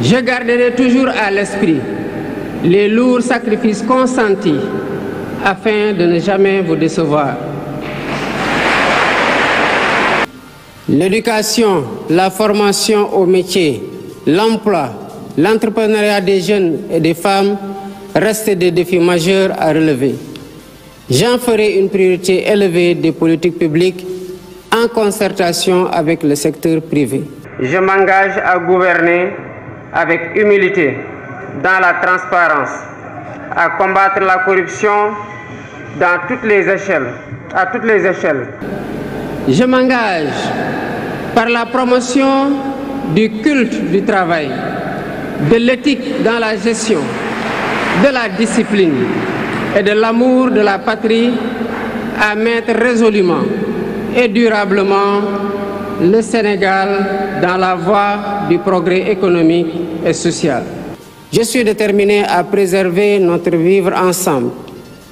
Je garderai toujours à l'esprit les lourds sacrifices consentis afin de ne jamais vous décevoir. L'éducation, la formation au métier, l'emploi, l'entrepreneuriat des jeunes et des femmes restent des défis majeurs à relever. J'en ferai une priorité élevée des politiques publiques en concertation avec le secteur privé. Je m'engage à gouverner avec humilité, dans la transparence, à combattre la corruption dans toutes les échelles, à toutes les échelles. Je m'engage par la promotion du culte du travail, de l'éthique dans la gestion, de la discipline et de l'amour de la patrie à mettre résolument et durablement le Sénégal dans la voie du progrès économique et social. Je suis déterminé à préserver notre vivre ensemble,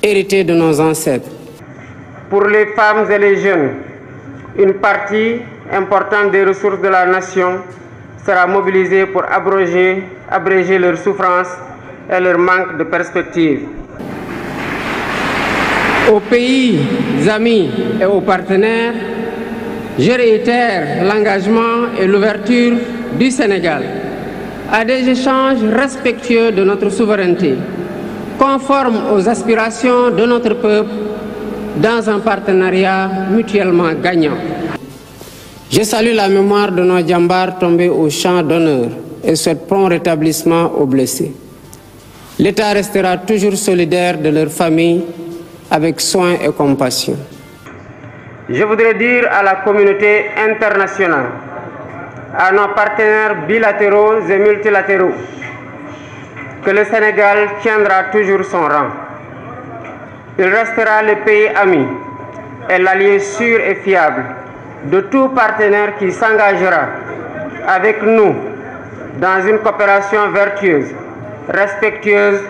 hérité de nos ancêtres. Pour les femmes et les jeunes, une partie importante des ressources de la nation sera mobilisée pour abréger leurs souffrances et leur manque de perspective. Aux pays amis et aux partenaires, je réitère l'engagement et l'ouverture du Sénégal à des échanges respectueux de notre souveraineté, conformes aux aspirations de notre peuple, dans un partenariat mutuellement gagnant. Je salue la mémoire de nos djambars tombés au champ d'honneur et souhaite prompt rétablissement aux blessés. L'État restera toujours solidaire de leurs familles avec soin et compassion. Je voudrais dire à la communauté internationale, à nos partenaires bilatéraux et multilatéraux, que le Sénégal tiendra toujours son rang. Il restera le pays ami et l'allié sûr et fiable de tout partenaire qui s'engagera avec nous dans une coopération vertueuse, respectueuse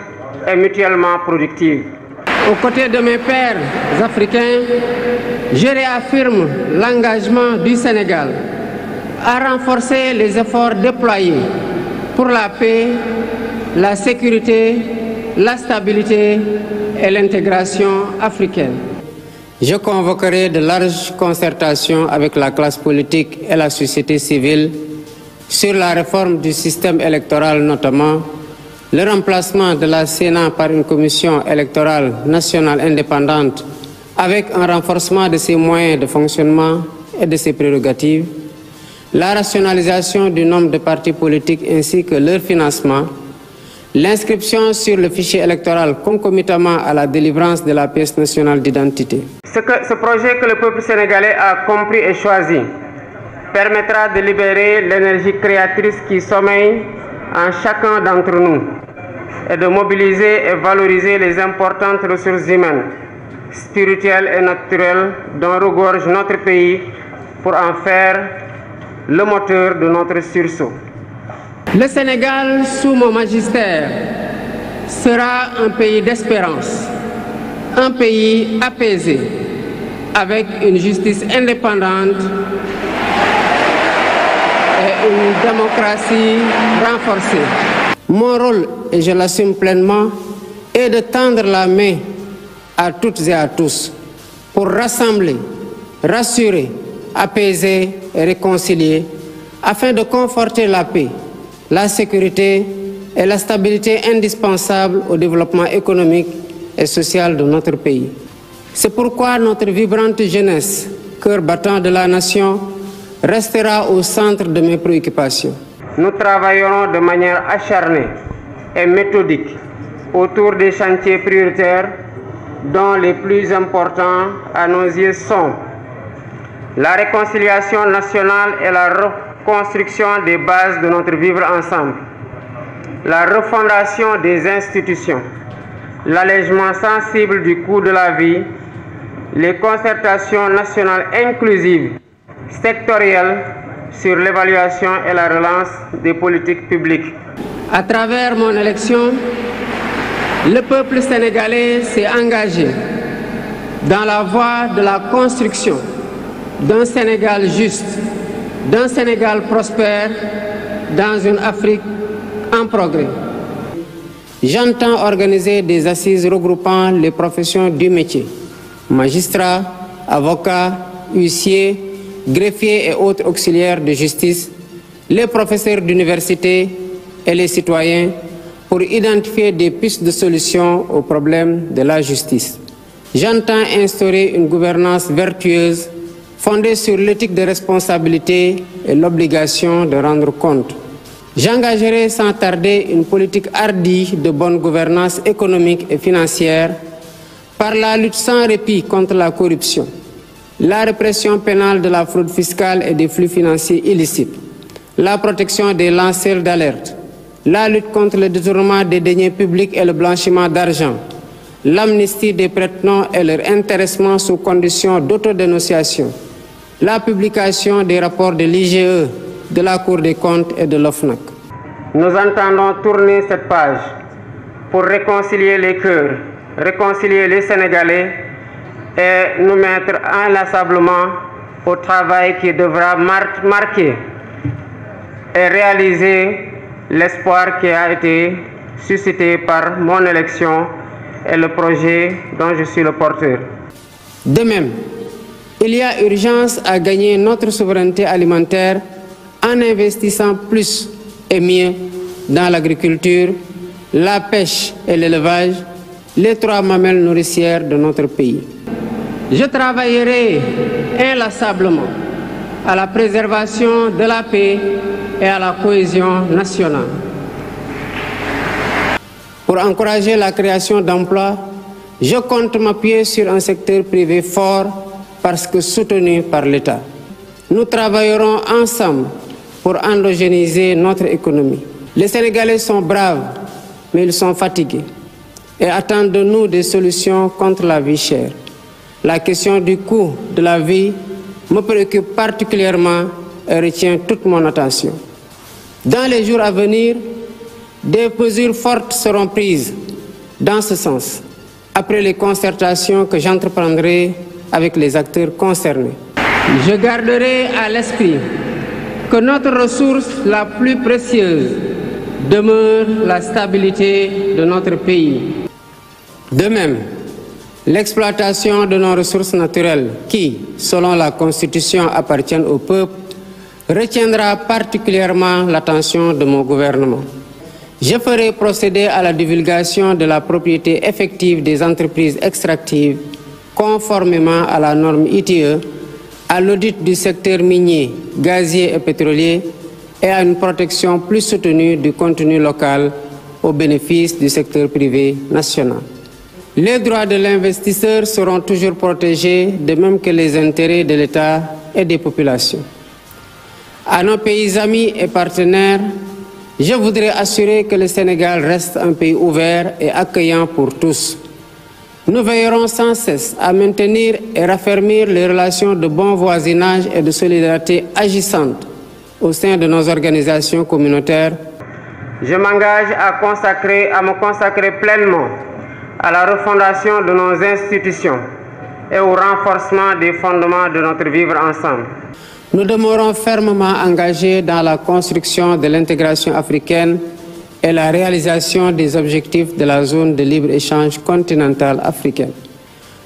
et mutuellement productive. Aux côtés de mes pairs africains, je réaffirme l'engagement du Sénégal à renforcer les efforts déployés pour la paix, la sécurité, la stabilité et l'intégration africaine. Je convoquerai de larges concertations avec la classe politique et la société civile sur la réforme du système électoral, notamment le remplacement de la Sénat par une commission électorale nationale indépendante avec un renforcement de ses moyens de fonctionnement et de ses prérogatives, la rationalisation du nombre de partis politiques ainsi que leur financement, l'inscription sur le fichier électoral concomitamment à la délivrance de la pièce nationale d'identité. Ce projet que le peuple sénégalais a compris et choisi permettra de libérer l'énergie créatrice qui sommeille en chacun d'entre nous et de mobiliser et valoriser les importantes ressources humaines, spirituelles et naturelles dont regorge notre pays pour en faire le moteur de notre sursaut. Le Sénégal, sous mon magistère, sera un pays d'espérance, un pays apaisé, avec une justice indépendante et une démocratie renforcée. Mon rôle, et je l'assume pleinement, est de tendre la main à toutes et à tous pour rassembler, rassurer, apaiser et réconcilier afin de conforter la paix, la sécurité et la stabilité indispensables au développement économique et social de notre pays. C'est pourquoi notre vibrante jeunesse, cœur battant de la nation, restera au centre de mes préoccupations. Nous travaillerons de manière acharnée et méthodique autour des chantiers prioritaires dont les plus importants à nos yeux sont la réconciliation nationale et la reconstruction des bases de notre vivre ensemble, la refondation des institutions, l'allègement sensible du coût de la vie, les concertations nationales inclusives, sectorielles sur l'évaluation et la relance des politiques publiques. À travers mon élection, le peuple sénégalais s'est engagé dans la voie de la construction d'un Sénégal juste, d'un Sénégal prospère, dans une Afrique en progrès. J'entends organiser des assises regroupant les professions du métier, magistrats, avocats, huissiers, greffiers et autres auxiliaires de justice, les professeurs d'université et les citoyens pour identifier des pistes de solutions aux problèmes de la justice. J'entends instaurer une gouvernance vertueuse fondée sur l'éthique de responsabilité et l'obligation de rendre compte. J'engagerai sans tarder une politique hardie de bonne gouvernance économique et financière par la lutte sans répit contre la corruption, la répression pénale de la fraude fiscale et des flux financiers illicites, la protection des lanceurs d'alerte, la lutte contre le détournement des deniers publics et le blanchiment d'argent, l'amnistie des prête-noms et leur intéressement sous condition d'autodénonciation, la publication des rapports de l'IGE, de la Cour des comptes et de l'OFNAC. Nous entendons tourner cette page pour réconcilier les cœurs, réconcilier les Sénégalais et nous mettre inlassablement au travail qui devra marquer et réaliser l'espoir qui a été suscité par mon élection et le projet dont je suis le porteur. De même, il y a urgence à gagner notre souveraineté alimentaire en investissant plus et mieux dans l'agriculture, la pêche et l'élevage, les trois mamelles nourricières de notre pays. Je travaillerai inlassablement à la préservation de la paix et à la cohésion nationale. Pour encourager la création d'emplois, je compte m'appuyer sur un secteur privé fort parce que soutenu par l'État. Nous travaillerons ensemble pour endogéniser notre économie. Les Sénégalais sont braves, mais ils sont fatigués et attendent de nous des solutions contre la vie chère. La question du coût de la vie me préoccupe particulièrement et retient toute mon attention. Dans les jours à venir, des mesures fortes seront prises dans ce sens, après les concertations que j'entreprendrai avec les acteurs concernés. Je garderai à l'esprit que notre ressource la plus précieuse demeure la stabilité de notre pays. De même, l'exploitation de nos ressources naturelles qui, selon la Constitution, appartiennent au peuple, retiendra particulièrement l'attention de mon gouvernement. Je ferai procéder à la divulgation de la propriété effective des entreprises extractives conformément à la norme ITIE, à l'audit du secteur minier, gazier et pétrolier et à une protection plus soutenue du contenu local au bénéfice du secteur privé national. Les droits de l'investisseur seront toujours protégés, de même que les intérêts de l'État et des populations. À nos pays amis et partenaires, je voudrais assurer que le Sénégal reste un pays ouvert et accueillant pour tous. Nous veillerons sans cesse à maintenir et raffermir les relations de bon voisinage et de solidarité agissantes au sein de nos organisations communautaires. Je m'engage à me consacrer pleinement à la refondation de nos institutions et au renforcement des fondements de notre vivre ensemble. Nous demeurons fermement engagés dans la construction de l'intégration africaine et la réalisation des objectifs de la zone de libre-échange continentale africaine.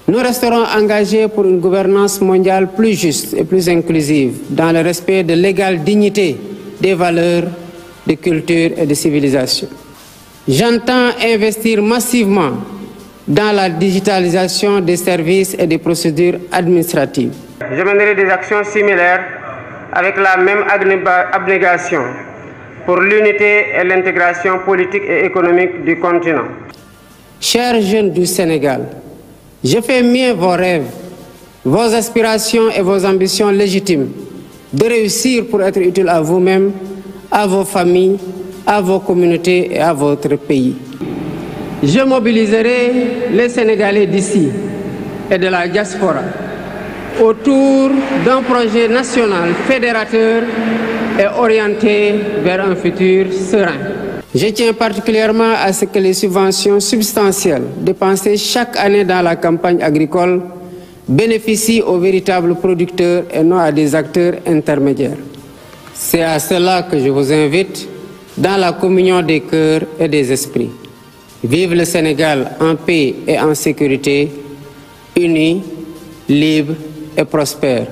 Nous resterons engagés pour une gouvernance mondiale plus juste et plus inclusive, dans le respect de l'égale dignité des valeurs, de culture et de civilisation. J'entends investir massivement dans la digitalisation des services et des procédures administratives. Je mènerai des actions similaires avec la même abnégation pour l'unité et l'intégration politique et économique du continent. Chers jeunes du Sénégal, je fais mien vos rêves, vos aspirations et vos ambitions légitimes de réussir pour être utile à vous-même, à vos familles, à vos communautés et à votre pays. Je mobiliserai les Sénégalais d'ici et de la diaspora autour d'un projet national fédérateur et orienté vers un futur serein. Je tiens particulièrement à ce que les subventions substantielles dépensées chaque année dans la campagne agricole bénéficient aux véritables producteurs et non à des acteurs intermédiaires. C'est à cela que je vous invite dans la communion des cœurs et des esprits. Vive le Sénégal en paix et en sécurité, uni, libre et prospère.